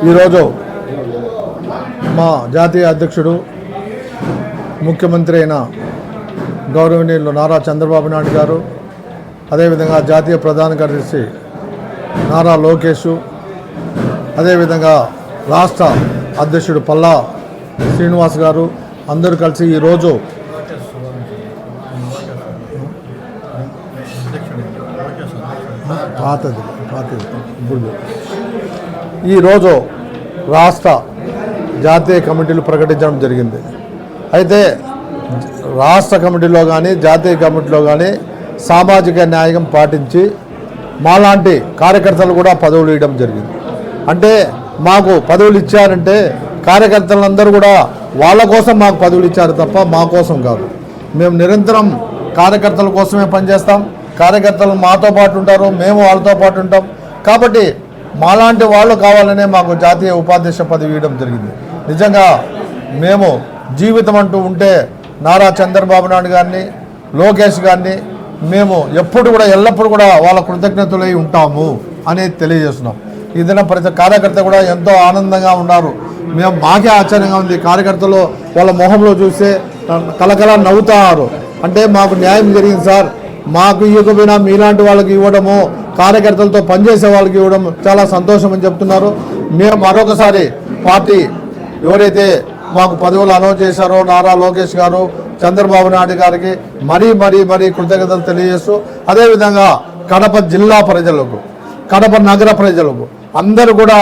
ఈరోజు మా జాతీయ అధ్యక్షుడు ముఖ్యమంత్రి అయిన గౌరవనీయులు నారా చంద్రబాబు నాయుడు గారు, అదేవిధంగా జాతీయ ప్రధాన కార్యదర్శి నారా లోకేష్, అదేవిధంగా రాష్ట్ర అధ్యక్షుడు పల్లా శ్రీనివాస్ గారు అందరూ కలిసి ఈరోజు ఈరోజు రాష్ట్ర జాతీయ కమిటీలు ప్రకటించడం జరిగింది. అయితే రాష్ట్ర కమిటీలో కానీ జాతీయ కమిటీలో కానీ సామాజిక న్యాయం పాటించి మాలాంటి కార్యకర్తలు కూడా పదవులు ఇవ్వడం జరిగింది. అంటే మాకు పదవులు ఇచ్చారంటే కార్యకర్తలందరూ కూడా వాళ్ళ కోసం మాకు పదవులు ఇచ్చారు తప్ప మా కోసం కాదు. మేము నిరంతరం కార్యకర్తల కోసమే పనిచేస్తాం. కార్యకర్తలు మాతో పాటు ఉంటారు, మేము వాళ్ళతో పాటు ఉంటాం. కాబట్టి మాలాంటి వాళ్ళు కావాలనే మాకు జాతీయ ఉపాధ్యక్ష పదవి ఇవ్వడం జరిగింది. నిజంగా మేము జీవితం అంటూ ఉంటే నారా చంద్రబాబు నాయుడు గారిని, లోకేష్ గారిని మేము ఎప్పుడు కూడా ఎల్లప్పుడూ కూడా వాళ్ళ కృతజ్ఞతలై ఉంటాము అనేది తెలియజేస్తున్నాం. ఈ దిన ప్రతి కార్యకర్త కూడా ఎంతో ఆనందంగా ఉన్నారు. మాకే ఆశ్చర్యంగా ఉంది. కార్యకర్తలు వాళ్ళ మొహంలో చూస్తే కలకల నవ్వుతారు. అంటే మాకు న్యాయం జరిగింది సార్, మాకు ఇవ్వకపోయినా మీలాంటి వాళ్ళకి ఇవ్వడము, కార్యకర్తలతో పనిచేసే వాళ్ళకి ఇవ్వడం చాలా సంతోషం అని చెప్తున్నారు. మేము మరొకసారి పార్టీ ఎవరైతే మాకు పదవులు అనౌన్స్ చేశారో నారా లోకేష్ గారు, చంద్రబాబు నాయుడు గారికి మరీ మరీ మరీ కృతజ్ఞతలు తెలియజేస్తూ, అదేవిధంగా కడప జిల్లా ప్రజలకు, కడప నగర ప్రజలకు అందరూ కూడా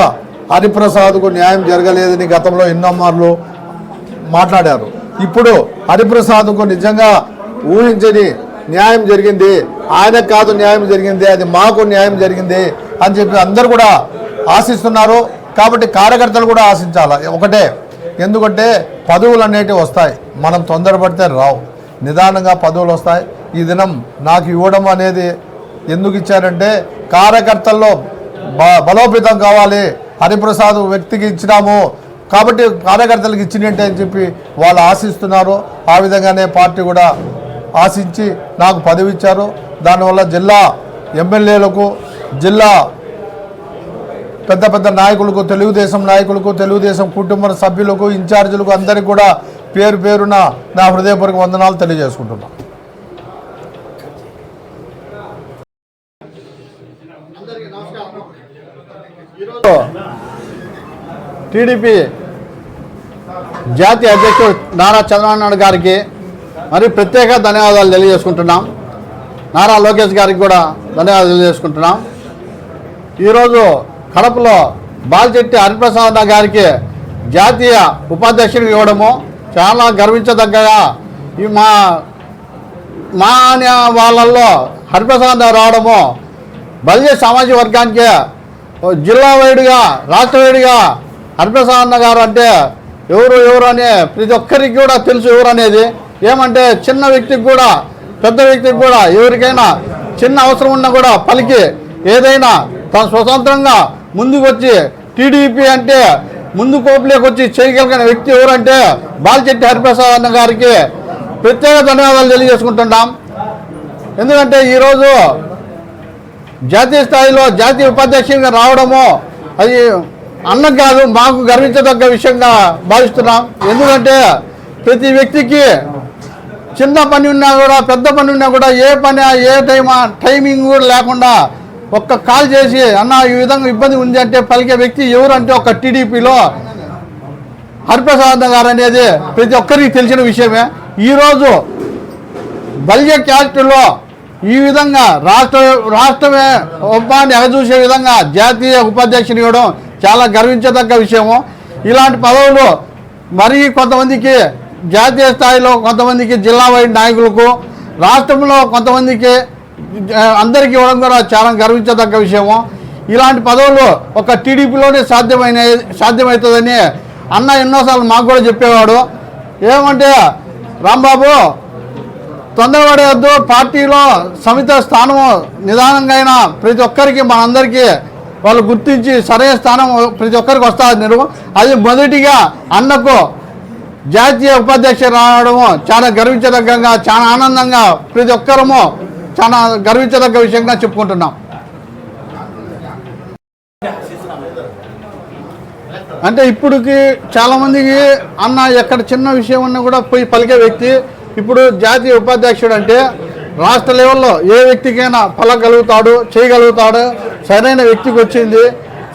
హరిప్రసాద్కు న్యాయం జరగలేదని గతంలో ఎన్నో మార్లు మాట్లాడారు. ఇప్పుడు హరిప్రసాద్కు నిజంగా ఊహించని న్యాయం జరిగింది. ఆయనకు కాదు న్యాయం జరిగింది, అది మాకు న్యాయం జరిగింది అని చెప్పి అందరూ కూడా ఆశిస్తున్నారు. కాబట్టి కార్యకర్తలు కూడా ఆశించాలి ఒకటే. ఎందుకంటే పదవులు అనేటివి వస్తాయి, మనం తొందరపడితే రావు, నిదానంగా పదవులు వస్తాయి. ఈ దినం నాకు ఇవ్వడం అనేది ఎందుకు ఇచ్చారంటే కార్యకర్తల్లో బలోపేతం కావాలి. హరిప్రసాద్ వ్యక్తికి ఇచ్చినాము కాబట్టి కార్యకర్తలకు ఇచ్చినట్టే అని చెప్పి వాళ్ళు ఆశిస్తున్నారు. ఆ విధంగానే పార్టీ కూడా ఆశించి నాకు పదవి ఇచ్చారు. దానివల్ల జిల్లా ఎమ్మెల్యేలకు, జిల్లా పెద్ద పెద్ద నాయకులకు, తెలుగుదేశం నాయకులకు, తెలుగుదేశం కుటుంబ సభ్యులకు, ఇన్ఛార్జీలకు అందరికీ కూడా పేరు పేరున నా హృదయపూర్వక వందనాలు తెలియజేసుకుంటున్నాను. టీడీపీ జాతీయ అధ్యక్షుడు నారా చంద్రబాబు నాయుడు గారికి మరి ప్రత్యేక ధన్యవాదాలు తెలియజేసుకుంటున్నాం. నారా లోకేష్ గారికి కూడా ధన్యవాదాలు తెలియజేసుకుంటున్నాం. ఈరోజు కడపలో బాలిశెట్టి హరిప్రసాద్ గారికి జాతీయ ఉపాధ్యక్షుడికి ఇవ్వడము చాలా గర్వించదగ్గగా, ఈ మా వాళ్ళల్లో హరిప్రసాద్ రావడము బలిజ సామాజిక వర్గానికి జిల్లా వైడ్గా, రాష్ట్ర వైడ్గా హరిప్రసాద్ గారు అంటే ఎవరు అనే ప్రతి ఒక్కరికి కూడా తెలుసు ఎవరు అనేది. ఏమంటే చిన్న వ్యక్తికి కూడా, పెద్ద వ్యక్తికి కూడా, ఎవరికైనా చిన్న అవసరం ఉన్నా కూడా పలికి ఏదైనా తన స్వతంత్రంగా ముందుకు వచ్చి టీడీపీ అంటే ముందు కోపులోకి వచ్చి చేయగలిగిన వ్యక్తి ఎవరంటే బాలిశెట్టి హరిప్రసాద్ గారికి ప్రత్యేక ధన్యవాదాలు తెలియజేసుకుంటున్నాం. ఎందుకంటే ఈరోజు జాతీయ స్థాయిలో జాతీయ ఉపాధ్యక్షుడిగా రావడము అది అన్నకు కాదు, మాకు గర్వించదగ్గ విషయంగా భావిస్తున్నాం. ఎందుకంటే ప్రతి వ్యక్తికి చిన్న పని ఉన్నా కూడా, పెద్ద పని ఉన్నా కూడా, ఏ పని ఏ టైమింగ్ కూడా లేకుండా ఒక్క కాల్ చేసి అన్న ఈ విధంగా ఇబ్బంది ఉంది అంటే పలికే వ్యక్తి ఎవరంటే ఒక టీడీపీలో హరిప్రసాద్ గారు అనేది ప్రతి ఒక్కరికి తెలిసిన విషయమే. ఈరోజు బలిజ క్యాస్ట్లో ఈ విధంగా రాష్ట్రమే ఒప్పాన్ని ఎగచూసే విధంగా జాతీయ ఉపాధ్యక్షుని ఇవ్వడం చాలా గర్వించదగ్గ విషయము. ఇలాంటి పదవులు మరీ కొంతమందికి జాతీయ స్థాయిలో, కొంతమందికి జిల్లా వైడ్ నాయకులకు, రాష్ట్రంలో కొంతమందికి అందరికీ ఇవ్వడం కూడా చాలా గర్వించదగ్గ విషయము. ఇలాంటి పదవులు ఒక టీడీపీలోనే సాధ్యమవుతుందని అన్న ఎన్నోసార్లు మాకు కూడా చెప్పేవాడు. ఏమంటే రాంబాబు తొందరపడేవద్దు, పార్టీలో సమిత స్థానము నిదానంగా అయినా ప్రతి ఒక్కరికి మనందరికీ వాళ్ళు గుర్తించి సరైన స్థానం ప్రతి ఒక్కరికి వస్తుంది. అది మొదటిగా అన్నకు జాతీయ ఉపాధ్యక్షుడు రావడము చాలా గర్వించదగ్గంగా, చాలా ఆనందంగా ప్రతి ఒక్కరము చాలా గర్వించదగ్గ విషయంగా చెప్పుకుంటున్నాం. అంటే ఇప్పుడుకి చాలామందికి అన్న ఎక్కడ చిన్న విషయం ఉన్నా కూడా పోయి పలికే వ్యక్తి. ఇప్పుడు జాతీయ ఉపాధ్యక్షుడు అంటే రాష్ట్ర లెవెల్లో ఏ వ్యక్తికైనా పలకగలుగుతాడు, చేయగలుగుతాడు, సరైన వ్యక్తికి వచ్చింది,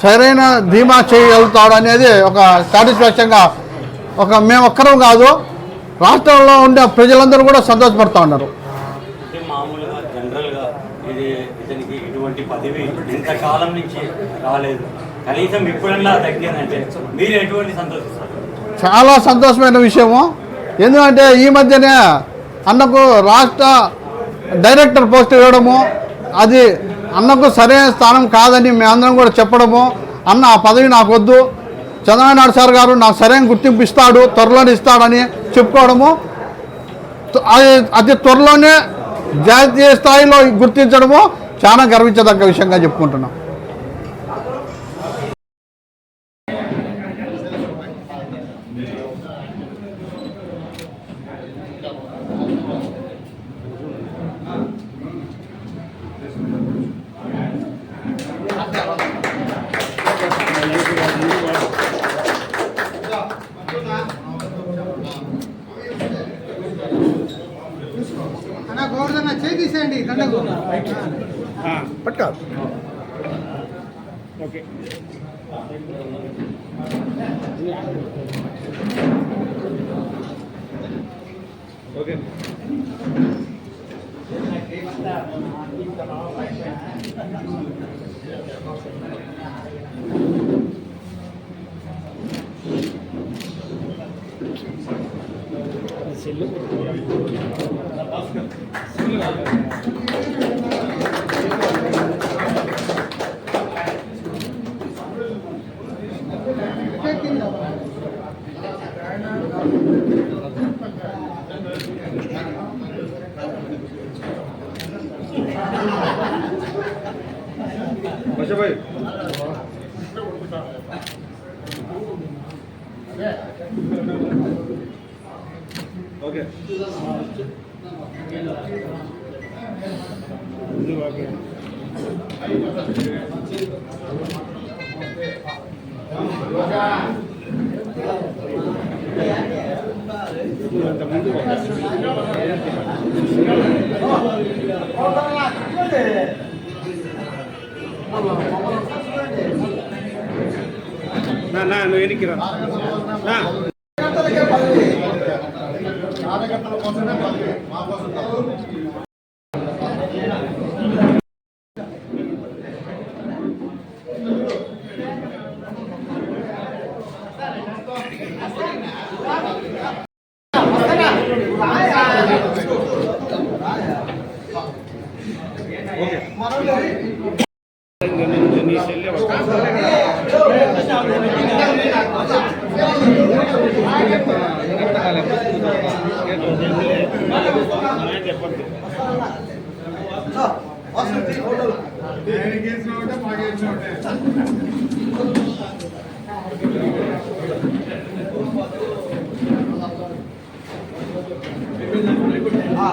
సరైన ధీమా చేయగలుగుతాడు అనేది ఒక సాటిస్ఫాక్షన్గా మేము ఒక్కరం కాదు, రాష్ట్రంలో ఉండే ప్రజలందరూ కూడా సంతోషపడుతూ ఉన్నారు. మామూలుగా జనరల్గా ఇతనికి ఇటువంటి పదవి ఇంతకాలం నుంచి రాలేదు, కనీసం ఇప్పుడన్నా తగ్గిందంటే మీరు ఎటువంటి సంతోషిస్తారు? చాలా సంతోషమైన విషయము. ఎందుకంటే ఈ మధ్యనే అన్నకు రాష్ట్ర డైరెక్టర్ పోస్ట్ ఇవ్వడము, అది అన్నకు సరైన స్థానం కాదని మేమందరం కూడా చెప్పడము, అన్న ఆ పదవి నాకు వద్దు, చంద్రబాబు నాయుడు సార్ గారు నాకు సరైన గుర్తింపు ఇస్తాడు, త్వరలోనే ఇస్తాడని చెప్పుకోవడము, అది త్వరలోనే జాతీయ స్థాయిలో గుర్తించడము చాలా గర్వించదగ్గ విషయంగా చెప్పుకుంటున్నాం. చేసేయండి దండకు పట్ట ఓకే. ఓకే సెల్లు भाई ओके ना ना नो ये किरा ना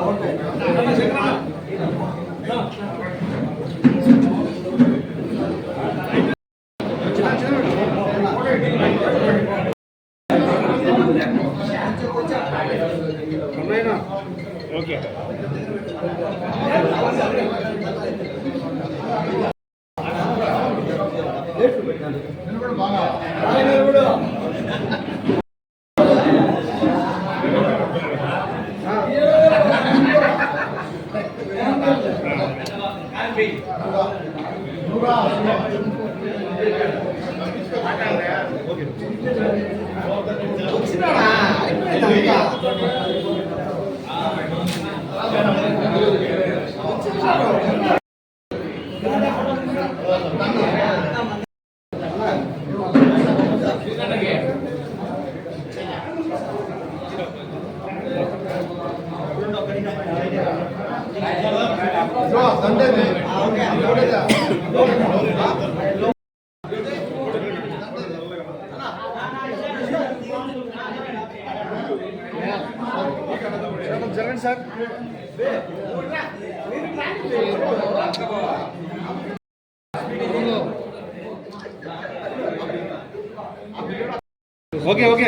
okay Jagan sir okay okay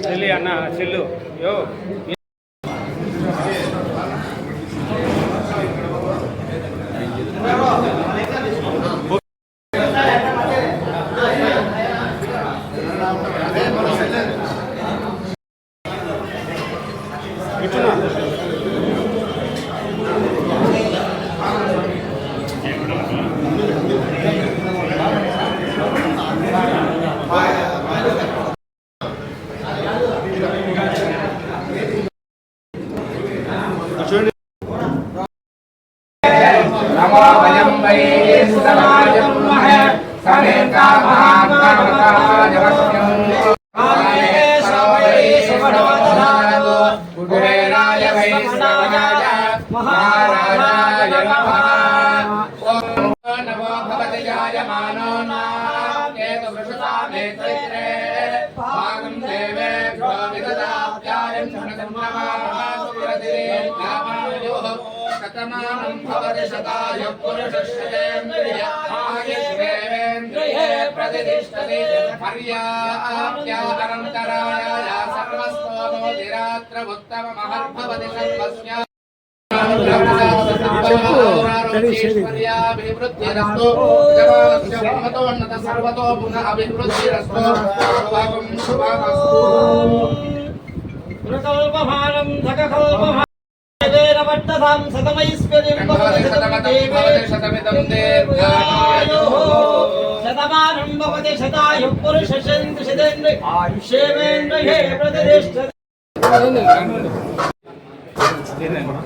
చెల్లి అన్న చెల్లు యో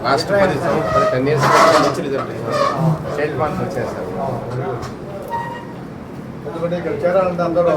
రాష్ట్రపతి 10 years నుంచి రిజల్ట్ స్టేట్ మార్క్స్ వచ్చాయి సార్. ఎందుకంటే ఇక్కడ చేరాలంటే అందరూ